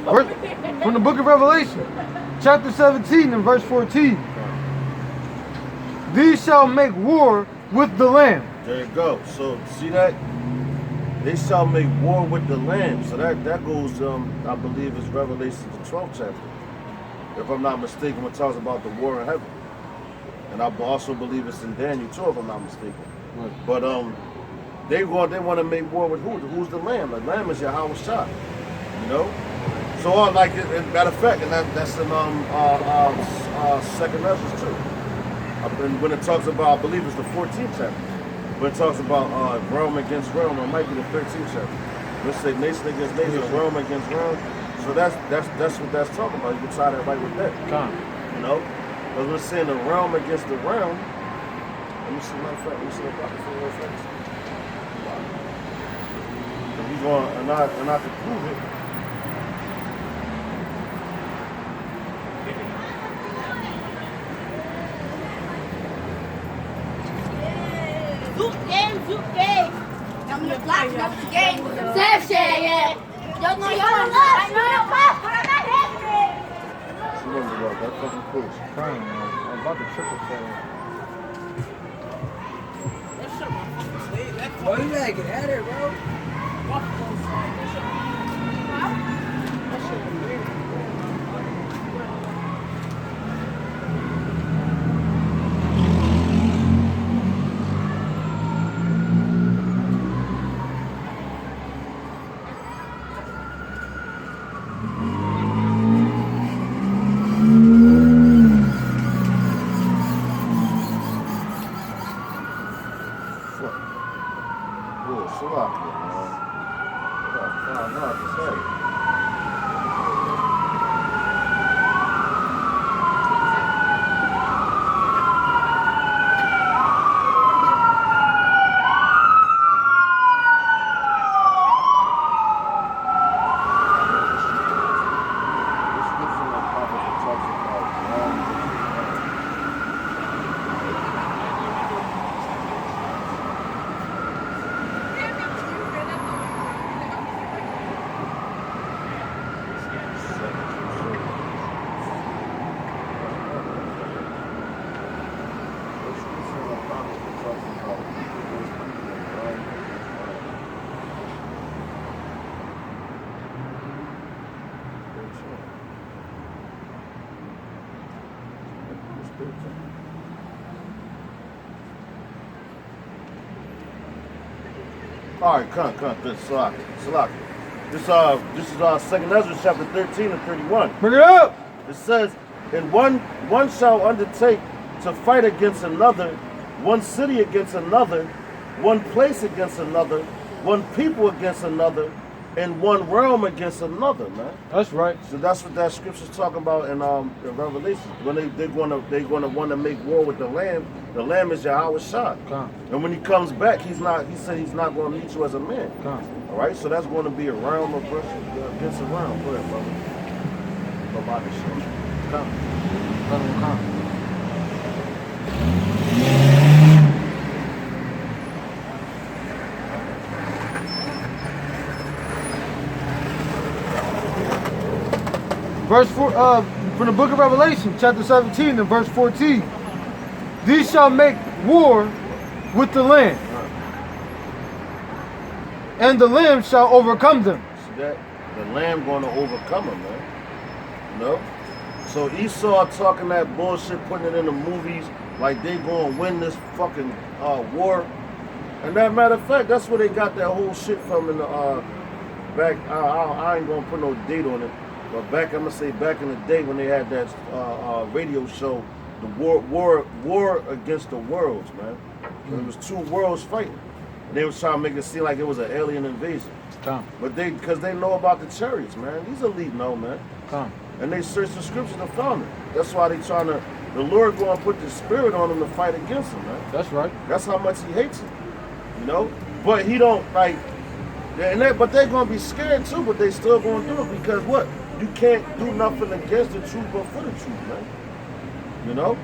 From the book of Revelation, chapter 17 and verse 14. These shall make war with the Lamb. There you go. So see that? They shall make war with the Lamb. So that goes, I believe, is Revelation the 12th chapter. If I'm not mistaken, it talks about the war in heaven. And I also believe it's in Daniel too, if I'm not mistaken. Right. But they want to make war with who? Who's the Lamb? The Lamb is Yahweh Shah. You know? So like, matter of fact, and that's in Second Ezra too. When it talks about, I believe it's the 14th chapter. When it talks about realm against realm, it might be the 13th chapter. Let's say nation against nation, realm against realm. So that's what that's talking about. You can tie that right with that. You know? Because we're saying the realm against the realm. Let me see, matter of fact, let me see the prophet for real fast. We're going, and I can prove it. Zoek game. Dan moet je plaatsen dat de game. Zelf zeggen. Dat nou jouw last. She wasn't about that fucking cool. She's Crying, man. I'm about to triple fall. Why you gotta get at her, bro? All right, come, this Salaki. This is Second Ezra chapter 13 and 31. Bring it up. It says, and one shall undertake to fight against another, one city against another, one place against another, one people against another, and one realm against another, man. That's right. So that's what that scripture's talking about in Revelation. When they're gonna want to make war with the Lamb. The Lamb is Yahweh Shah. And when he comes back, he said he's not going to meet you as a man. All right, so that's going to be a realm of against a realm. Go ahead, brother. About the shit. Come. Verse 4, from the book of Revelation, chapter 17 and verse 14. These shall make war with the Lamb, and the Lamb shall overcome them. See that? The Lamb going to overcome them, man. You know? So Esau talking that bullshit, putting it in the movies like they going to win this fucking war. And that matter of fact, that's where they got that whole shit from in the back. I ain't going to put no date on it. But back in the day when they had that radio show, the war against the worlds, man. It was two worlds fighting. And they was trying to make it seem like it was an alien invasion. But because they know about the chariots, man. These elite know, man. And they searched the scriptures and found it. That's why they trying to, the Lord going to put the spirit on them to fight against them, man. That's right. That's how much he hates them, you know? But he don't, like, but they're going to be scared too, but they still going to do it because what? You can't do nothing against the truth but for the truth, man. You know?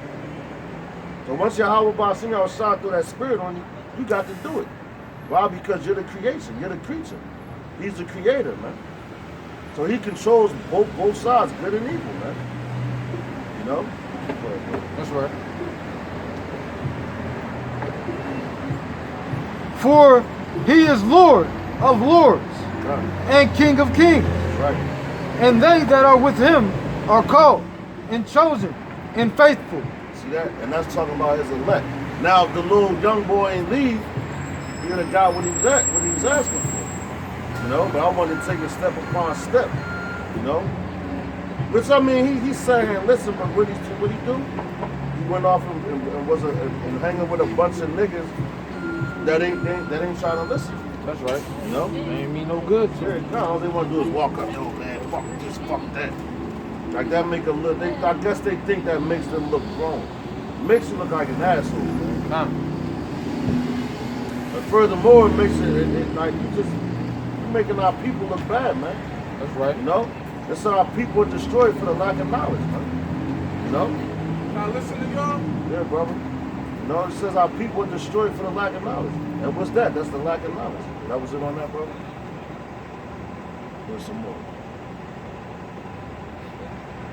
So once Yahweh Ba'ashem Yahweh Shah through that spirit on you, you got to do it. Why? Because you're the creation. You're the creature. He's the creator, man. So he controls both sides, good and evil, man. You know? That's right. For he is Lord of lords Right. and King of kings. Right. And they that are with him are called and chosen and faithful. See that? And that's talking about his elect. Now, if the little young boy ain't leave, he would have got what he was asking for. You know? But I wanted to take it step upon step. You know? Which, I mean, he's saying, listen, but what he do? He went off and was and hanging with a bunch of niggas that ain't trying to listen. That's right. You know? Ain't mean no good. Yeah, no, all they want to do is walk up, yo, man, fuck this, fuck that. Like that make them look, I guess they think that makes them look grown. Makes you look like an asshole, man. Nah. But furthermore, it makes it like you're making our people look bad, man. That's right. You know? That's how our people are destroyed for the lack of knowledge, man. You know? Now listen to y'all. Yeah, brother. You know, it says our people are destroyed for the lack of knowledge. And what's that? That's the lack of knowledge. That was it on that, brother? There's some more.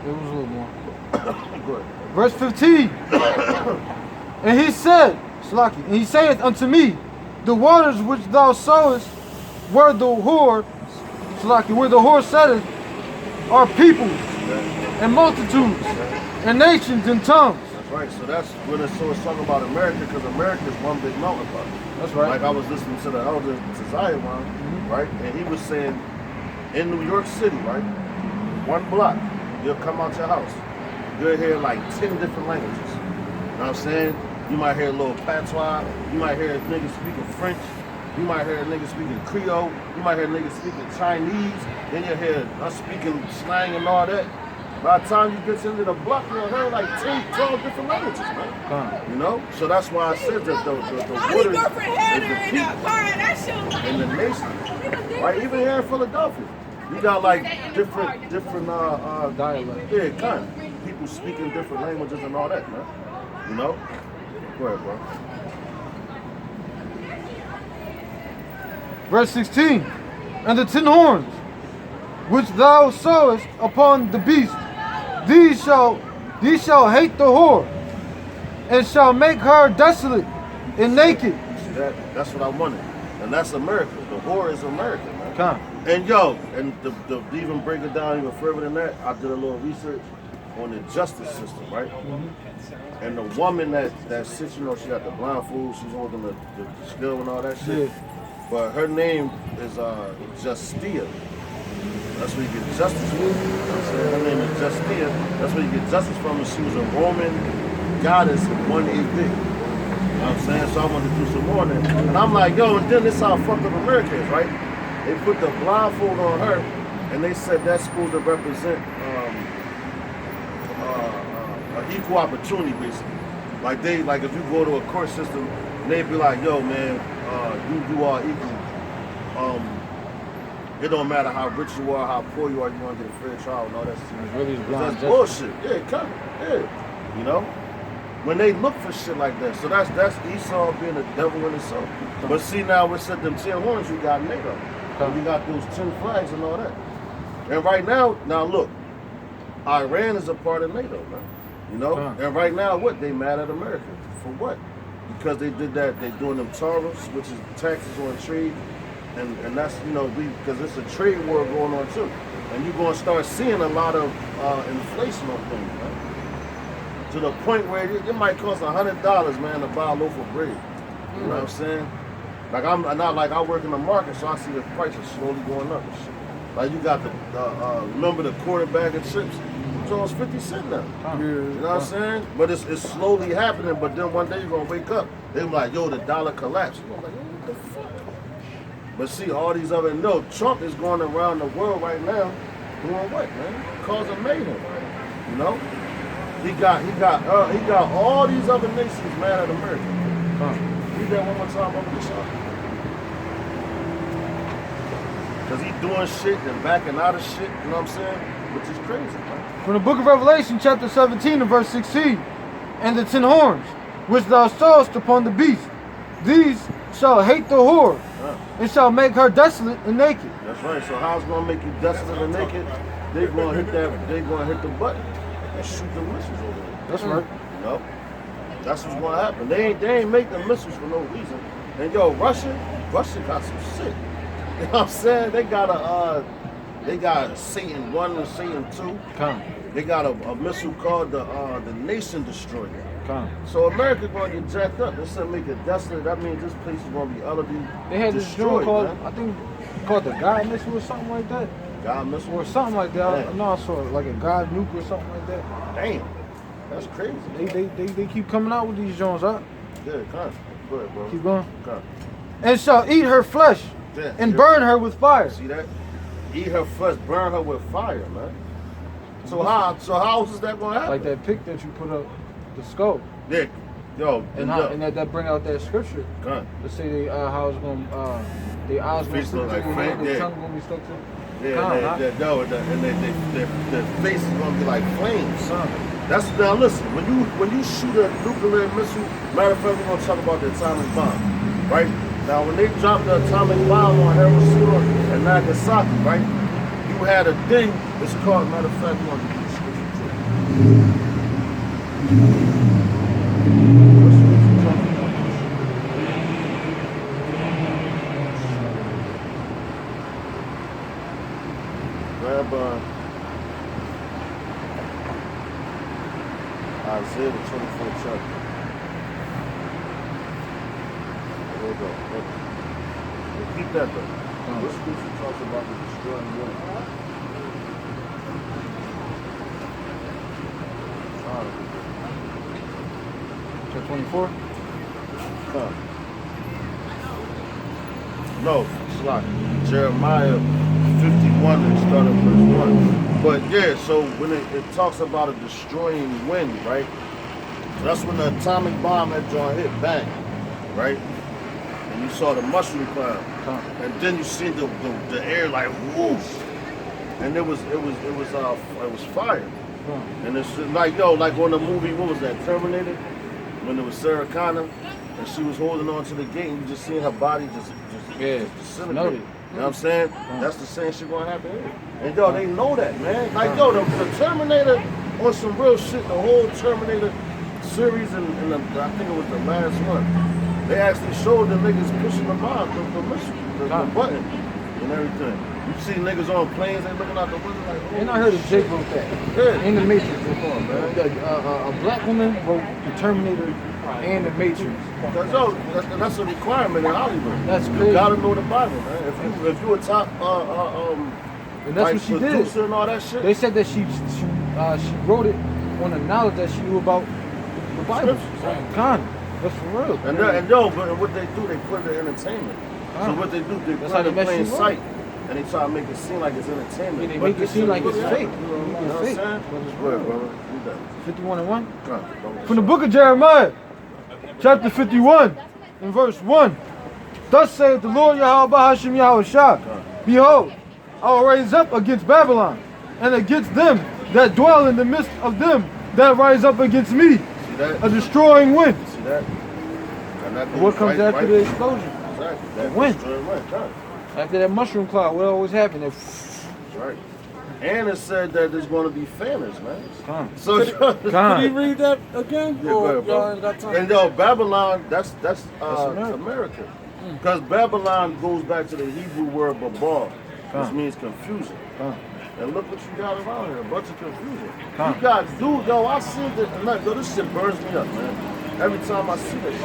There was a little more. Go ahead. Verse 15. And he said, Slaki, and he saith unto me, the waters which thou sowest where the whore, Slaki, where the whore setteth, are peoples and multitudes and nations and tongues. That's right. So that's when it's talking about America, because America is one big melting pot. That's right. Like I was listening to the elder to Zion, right? And he was saying, in New York City, right? One block, you'll come out your house. You'll hear like 10 different languages. You know what I'm saying? You might hear a little patois. You might hear niggas speaking French. You might hear niggas speaking Creole. You might hear niggas speaking Chinese. Then you'll hear us speaking slang and all that. By the time you get into the block, you'll hear like 10, 12 different languages, man. You know? So that's why I said that the water is the people and the nation. Right? Even here in Philadelphia. You got like different Dialect. yeah, kind of. People speaking different languages and all that, man. You know? Go ahead, bro. Verse 16. And the 10 horns which thou sowest upon the beast, these shall hate the whore, and shall make her desolate and naked. See that's what I wanted. And that's America. The whore is America, man. Come. And yo, and to even break it down even further than that, I did a little research on the justice system, right? And the woman that sits, you know, she got the blindfold, she's holding the skill and all that shit. Yeah. But her name is Justia. That's where you get justice from. You know what I'm saying? Her name is Justia. That's where you get justice from. And she was a Roman goddess in 1 AD. You know what I'm saying? So I wanted to do some more than that. And I'm like, yo, and then this how fucked up America is, right? They put the blindfold on her, and they said that's supposed to represent an equal opportunity, basically. Like if you go to a court system, they'd be like, yo, man, you are equal. It don't matter how rich you are, how poor you are, you want to get a fair trial and all that shit. It's really blind That's bullshit. Yeah, come. Yeah. You know? When they look for shit like that. So that's Esau being a devil in itself. But see now, we said them 10 horns we got NATO. And we got those 10 flags and all that. And right now look, Iran is a part of NATO, man. You know? And right now, what? They mad at America. For what? Because they did that, they doing them tariffs, which is taxes on trade. And that's, you know, because it's a trade war going on too. And you're going to start seeing a lot of inflation on things, man. To the point where it might cost $100, man, to buy a loaf of bread. You know what I'm saying? Like I work in the market, so I see the prices slowly going up and shit. Like you got remember the quarter bag of chips? It's almost 50 cents now. You know what I'm saying? But it's slowly happening, but then one day you're going to wake up, they're like, yo, the dollar collapsed. You're like, what the fuck? But see, all these other, no, Trump is going around the world right now doing what, man? Causing mayhem, you know? He got all these other nations mad at America. Read that one more time over the shop. Because he doing shit and backing out of shit, you know what I'm saying? Which is crazy, man. From the book of Revelation, chapter 17 and verse 16. And the 10 horns which thou sawest upon the beast, these shall hate the whore, and shall make her desolate and naked. That's right. So how's it gonna make you desolate and naked? They gonna hit that. They gonna hit the button and shoot the missiles over there. That's right. You know? That's what's gonna happen. They ain't make the missiles for no reason. And yo, Russia got some shit. You know what I'm saying? They got Satan 1 and Satan 2. Come. They got a missile called the Nation Destroyer. Come. So America's gonna get jacked up. They said make it desolate. That means this place is gonna be utterly They had this destroyed, joint called, man. I think, called the God Missile or something like that. God missile Or something like that. Damn. No, I saw it, like a God nuke or something like that. Damn, that's crazy. They keep coming out with these joints, huh? Yeah, come. Go ahead, bro. Keep going. Come. And shall eat her flesh Yeah, and yeah. burn her with fire. See that? Eat her flesh, burn her with fire, man. So how is that gonna happen? Like that pic that you put up, the skull. Yeah, yo, And that bring out that scripture. gun. Let's say they how it's gonna their eyes gonna Face stick look to like their flame, head, their yeah. tongue gonna be stuck to. Yeah, their face is gonna be like flames, son. That's now listen. When you shoot a nuclear missile, matter of fact, we're gonna talk about the atomic bomb, right? Now, when they dropped the atomic bomb on Hiroshima and Nagasaki, right? You had a thing. It's called. Matter of fact, we're gonna do the scripture too. What scripture you talking about? Grab Isaiah the 24th chapter. There we go. Repeat that though. What scripture talks about the destroying wind? Chapter 24. Come. No, it's like Jeremiah 51 and start at verse 1. But yeah, so when it talks about a destroying wind, right? That's when the atomic bomb had drawn hit, bang, right? And you saw the mushroom cloud, and then you see the air like whoosh, and it was fire, and it's like like on the movie, what was that, Terminator, when it was Sarah Connor, and she was holding on to the gate, and you just seeing her body just disintegrate. You know what I'm saying? That's the same shit gonna happen here. And yo, they know that, man. Like yo, the Terminator on some real shit. The whole Terminator series, and I think it was the last one. They actually showed the niggas pushing the bomb, the missile, the button, and everything. You see niggas on planes, they looking out the window like. Oh, And I heard of Jake wrote that. Yeah. In the Matrix, a black woman wrote the Terminator and the Matrix. That's a requirement in Hollywood. That's You crazy. gotta know the Bible, man. If you a top And that's like what she did. producer and all that shit. They said that she wrote it on the knowledge that she knew about the Bible. Scriptures, right. God, that's for real. But what they do, they put it in entertainment. So what they do, they That's put how it they in mess plain you up. sight, and they try to make it seem like it's entertainment. Yeah, they but make it this seem shit like really it's happened. fake. You know what I'm It's fake. saying? But it's Go ahead, real. brother. Do that. 51:1. Come on. From the book of Jeremiah, chapter 51, and verse 1. Thus saith the Lord Yahweh Hashem Yahweh Shah, behold, I will raise up against Babylon, and against them that dwell in the midst of them that rise up against me, See that? a destroying wind. See that? And that goes What comes right- after right- the explosion? Exactly. The That wind. destroying wind. Come. After that mushroom cloud, what always happened? That's right. And it said that there's going to be famines, man. Come. So Come. Can you read that again? Yeah, go ahead, y'all ain't bro. got time? And yo, Babylon, that's America. America. Because Babylon goes back to the Hebrew word babal, which Come. means confusion. Come. And look what you got around here, a bunch of confusion. Come. You got, dude, yo, I see this, yo, this shit burns me up, man. Every time I see this,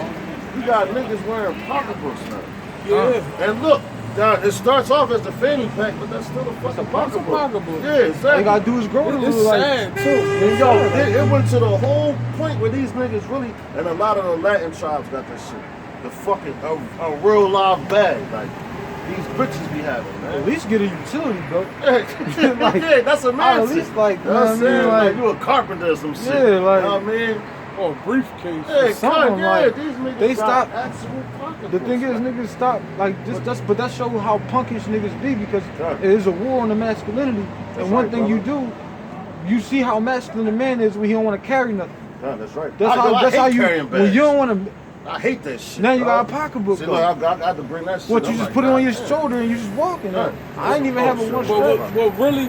you got niggas wearing pocketbooks now. Yeah. And look, now, it starts off as the fanny pack, but that's still a fucking pocketbook. pocketbook. Yeah, All you exactly. gotta do is grow it a It's little like. sad too. And yo, it went to the whole point where these niggas really, and a lot of the Latin tribes got that shit. The fucking, a real live bag, like, these bitches be having, At man. least get a utility, bro. Yeah, that's a man. At least like, You know what I'm saying? like, Like, you a carpenter or some shit. Yeah, like- you know what I mean? Or a briefcase. Yeah, something yeah, like- these niggas they got stop- actual pocketbooks. the thing is, niggas stop like this. But that shows how punkish niggas be because Yeah. it is a war on the masculinity. That's And one right, thing you brother. do, you see how masculine a man is when he don't want to carry nothing. Yeah, that's right. That's I how hate you carrying when you bags. don't want to. I hate that shit. Now you got a dog. pocketbook. See, though. look, I got to bring that shit. What, you I'm just like, put it on God your damn. shoulder and you just walking. Yeah. I ain't even have a one Well, strap. what really